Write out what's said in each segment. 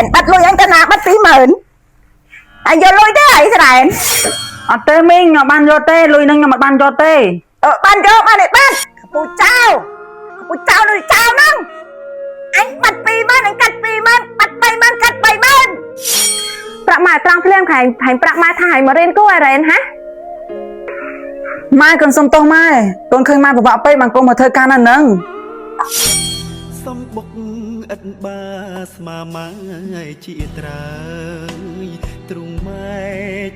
นบัดลุยอันตนาบัด20,000anh vô lui thế ấy sẹn tê mình ban vô tê lùi nâng mà ban vô tê ban vô ban này ban bù chao rồi chao nâng anh bật pì man anh cắt pì man bật bay man cắt bay man ประมาตรังเพลียงไข่ประมาถ่ายมาเรียนกู้อะไรฮะ mai cần xong tông mai con khơi mai bảo bay bằng con một thời can ăn nâng សំបុកឥតបាស្មាម៉ាយជាត្រើយទ្រុងម៉ែ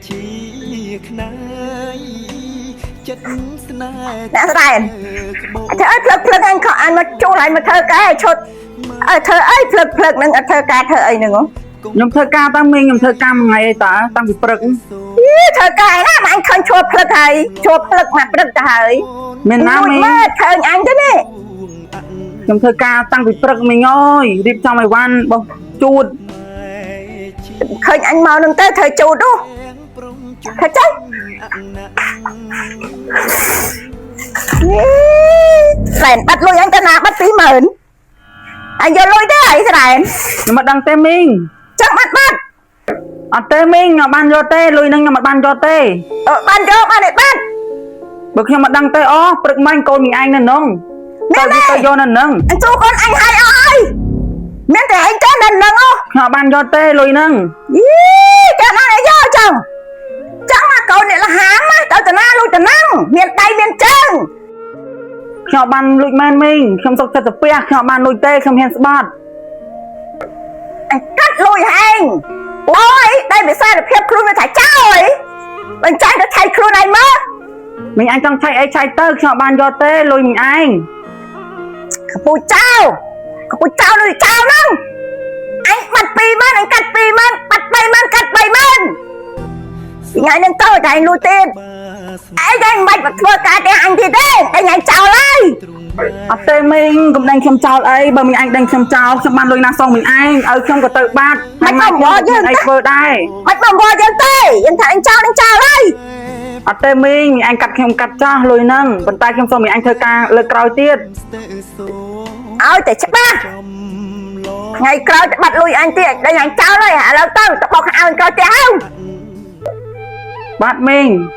ជាខ្នាយចិត្តស្នេហ៍ nè sẹn thế ơi phật anh khó anh mà chu lại mà thơ cái chốt thơ ấy phật nâng thơ ca thơ ấy nâng nhom thời ca tăng mình nhom thời ca một ngày ta tăng bị prực thơ cái đó mà anh không chua phật thầy chua phật mà phật thầy miền nam mình thơ anh thế này nhom thời ca tăng bị prực mình ơi đi trong mày quan bông chuột khơi anh mau nâng tới thời chuột đúng thật chứ sẹn bắt lui anh ta nào bắt 20,000 anh vô lui thế ấy sẹn nhưng mà đăng tê mình chắc bắt tê mình ban vô tê lùi nâng mà ban vô tê ban vô ban này ban bực nhưng mà đăng tê prực manh con mình anh nè nông tao đi tao vô nè nâng anh chú con anh hay ơi miếng thì anh chết nè nâng ô họ ban vô tê lùi nâng cho nó này vô chồng chắc mà cậu này là hám á tao tao na lui tao năng miền tây miền trăng họ ban lùi men mình không sọc chặt pia họ ban lùi tê không hèn spot anh cắt lùi anh ôi đây bị sai là phép kêu nó thải cháu ấy mình trai nó thải kêu này mà mình anh trong chạy ấy chạy tơ họ ban vô tê lùi mình anh bù chao rồi chao nâng anh bật pì man anh cắt pì man bật bay man cắt bay man ngày nên tôi thì anh lui tiền anh bật bật thua cả để anh thì thế anh anh chào lại tê mình cũng đang xem chào ấy bởi mình anh đang xem chào trong ban lùi nàng xong mình anh không có tự bát mày không bỏ dân anh vừa đây mày không bỏ dân tê anh chào đây tê mình anh cắt không cắt cho lùi nâng còn tay không xong mình anh thơ ca lực còi tiết ôi để chắc ba ngày còi bật lùi anh tiết đây anh chào đây hả lâu tao tao bọc ao anh còi tiết không bát mình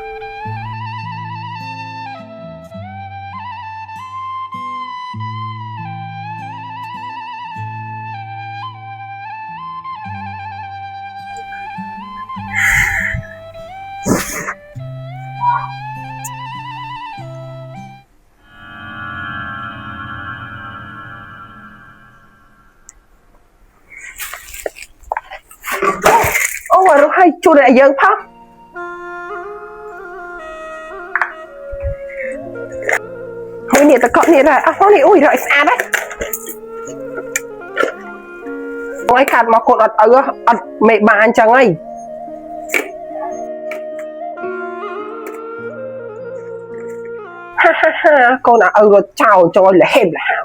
ôi rồi hay chú này dân pháp ôi nè ta con nè là ôi nè ui rồi xa đấy ôi khát mà con ở mẹ bà anh chẳng ấy ha ha ha con ở chào cho là hẹp là hả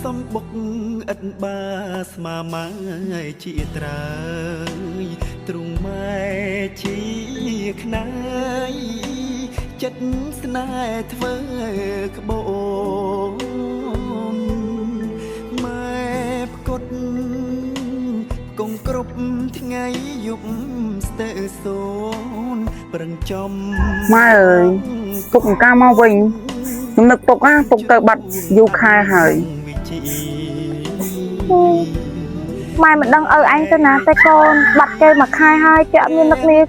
សំបុកឥតបាស្មាម៉ាយជាត្រើយទ្រុងម៉ែជាខ្នាយចិត្តស្នេហ៍ធ្វើក្បូនម៉ែផ្គត់គង់គ្រប់ថ្ងៃយប់ស្ទើសូនប្រឹងចំ mai ơi phục ca mau vinh chúng được phục á phục tự bật du khai hời ម៉ែមិនដឹងឪអញទៅណាតែកូនបាត់គេមួយខែហើយគេអត់មាននឹកនេះ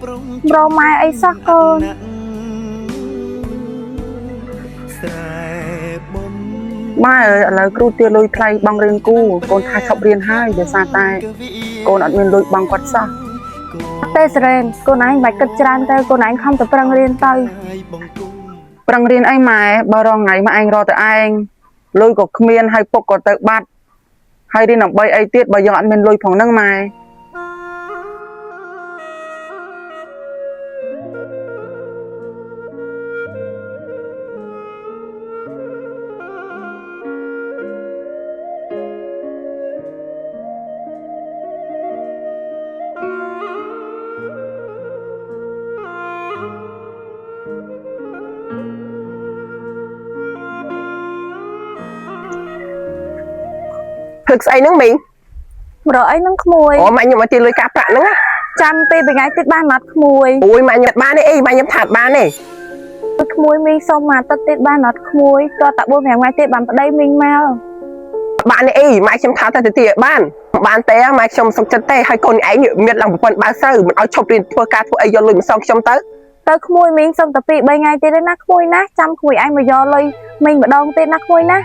រកម៉ែអីសោះកូន mai ơi lời cưu tiêu lùi play băng riêng cu con khai khóc riêng hai để xa tay con ẩn miền lùi băng quạt sao ទេសរេនកូនឯងមិនគិតច្រើនទៅកូនឯងខំតែប្រឹងរៀនទៅ prang riêng anh mày bao rong ngày mà anh ro tới anh lùi của miền hay phục của tự bát hay đi nằm bay ấy tiết bao giờ anh miền lùi phòng nâng mày ព្រឹកស្អីហ្នឹងមីង រកអីនឹងក្មួយ អូម៉ាក់ខ្ញុំមកទីលុយការប្រាក់ហ្នឹងណា ចាំពេលមួយថ្ងៃទៀតបានមកក្មួយ អូយម៉ាក់ខ្ញុំបានទេអីម៉ាក់ខ្ញុំថាត់បានទេ ក្មួយមីងសុំមកទឹកទៀតបានអត់ក្មួយតើតា4 5ថ្ងៃទៀតបានប្តីមីងមក បានទេអីម៉ាក់ខ្ញុំថាទៅទីបានទេម៉ាក់ខ្ញុំសុខចិត្តទេហើយកូនឯងមានឡើងប្រពន្ធបើស្រូវមិនឲ្យឈប់រៀនធ្វើការធ្វើអីយកលុយមកសងខ្ញុំទៅ ទៅក្មួយមីងសុំតែ2 3ថ្ងៃទៀតទេណាក្មួយណាចាំក្មួយឯងមកយកលុយមីងម្ដងទៀតណាក្មួយណា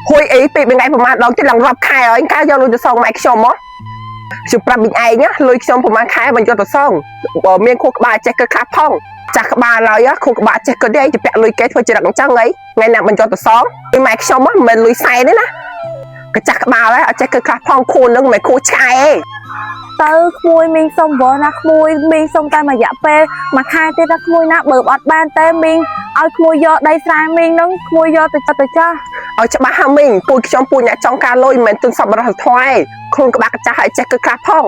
ហួយអីពេលថ្ងៃប្រហែលដងទៀតឡើងរាប់ខែហើយកាយកលុយទៅសងម៉ែខ្ញុំមកខ្ញុំប្រាប់មីងឯងណាលុយខ្ញុំប្រហែលខែមិនយកទៅសងបើមានខួរក្បាលចេះគិតខ្លះផងចាស់ក្បាលឡើយខួរក្បាលចេះគិតទេទៅពាក់លុយគេធ្វើច្រឹកអញ្ចឹងហីថ្ងៃណាមិនយកទៅសងម៉ែខ្ញុំមិនមែនលុយសែនទេណាក៏ចាស់ក្បាលហើយអត់ចេះគិតខ្លះផងខួរនឹងមិនខួរឆ្កែទេ ទៅក្មួយមីងសុំវល់ណាក្មួយមីងសុំតែមួយរយៈពេលមួយខែទៀតណាក្មួយណាបើអត់បានទេមីងឲ្យក្មួយយកដីស្រែមីងនឹងក្មួយយកទៅចាស់ ឲ្យច្បាស់ហ่าមីងពូខ្ញុំពូអ្នកចង់ការលុយមិនមែនទុនសប្បុរសធម៌ទេខ្លួនក្បាលកាចាស់ឲ្យចេះគិតខ្លះផង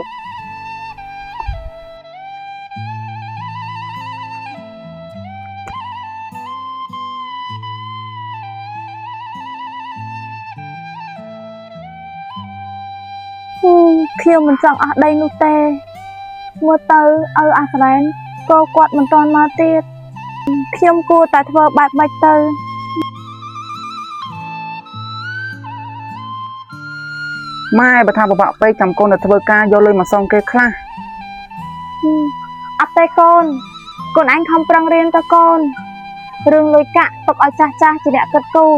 ខ្ញុំមិនចង់អស់ដីនោះទេមើលទៅឲ្យអាស្រែនក៏គាត់មិនទាន់មកទៀតខ្ញុំគួរតែធ្វើបែបម៉េចទៅ ម៉ែបើថាពិបាកពេកចាំកូនទៅធ្វើការយកលុយមកសងគេខ្លះ អត់ទេកូនឯងខំប្រឹងរៀនទៅកូនរឿងលុយកាក់ទុកឲ្យចាស់ជាអ្នកគិតគូរ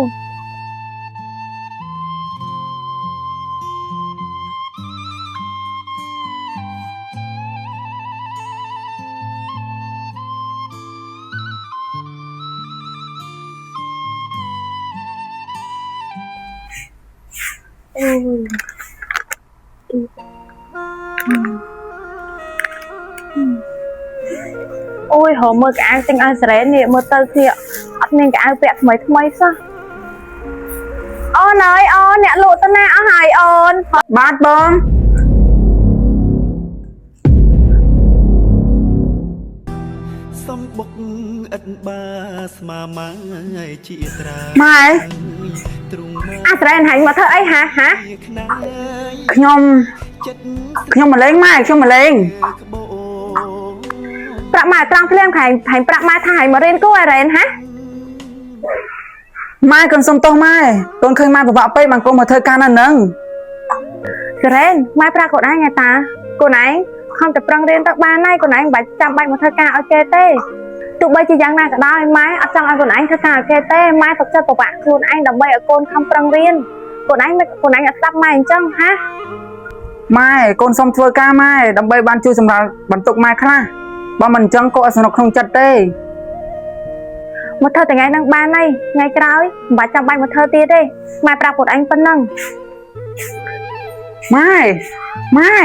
អូយហៅមើលកៅអៅទិញឲ្យស្រែនេះមើលទៅគ្នាអត់មានកៅអៅពាក់ថ្មីសោះអូនអើយអូនអ្នកលក់ទៅណាអស់ហើយអូន បាទបង សំបុកឥតបាស្មាម៉ាយជាត្រា ម៉ែ ទ្រង់មក អាស្រែនហាញ់មកធ្វើអីហា ខ្នើយ ខ្ញុំមកលេងម៉ែខ្ញុំមកលេង ក្បោ ប្រាក់ម៉ែត្រង់ភ្លាមខែងប្រាក់ម៉ែថាឲ្យមករៀនគូអរ៉ែនហា ម៉ែកូនសុំទោសម៉ែកូនឃើញម៉ែពិបាកពេកបានកូនមកធ្វើការនៅនឹង រ៉ែនម៉ែប្រាក់កូនឯងឯតាកូនឯងខំតែប្រឹងរៀនទៅបានហើយកូនឯងមិនបាច់ចាំបាច់មកធ្វើការឲ្យគេទេទោះបីជាយ៉ាងណាក៏ដោយម៉ែអត់ចង់ឲ្យកូនឯងធ្វើការឲ្យគេទេម៉ែទុកចិត្តពិបាកខ្លួនឯងដើម្បីឲ្យកូនខំប្រឹងរៀនកូនឯងអត់ស្ដាប់ម៉ែអញ្ចឹងហា ម៉ែកូនសុំធ្វើការម៉ែដើម្បីបានជួយសម្រាប់បន្ទុកម៉ែខ្លះបើមិនអញ្ចឹងកូនអត់សនុកក្នុងចិត្តទេ មកធ្វើថ្ងៃហ្នឹងបានហើយថ្ងៃក្រោយមិនបាច់ចាំបាច់មកធ្វើទៀតទេម៉ែប្រាប់កូនឯងប៉ុណ្ណឹង ម៉ែ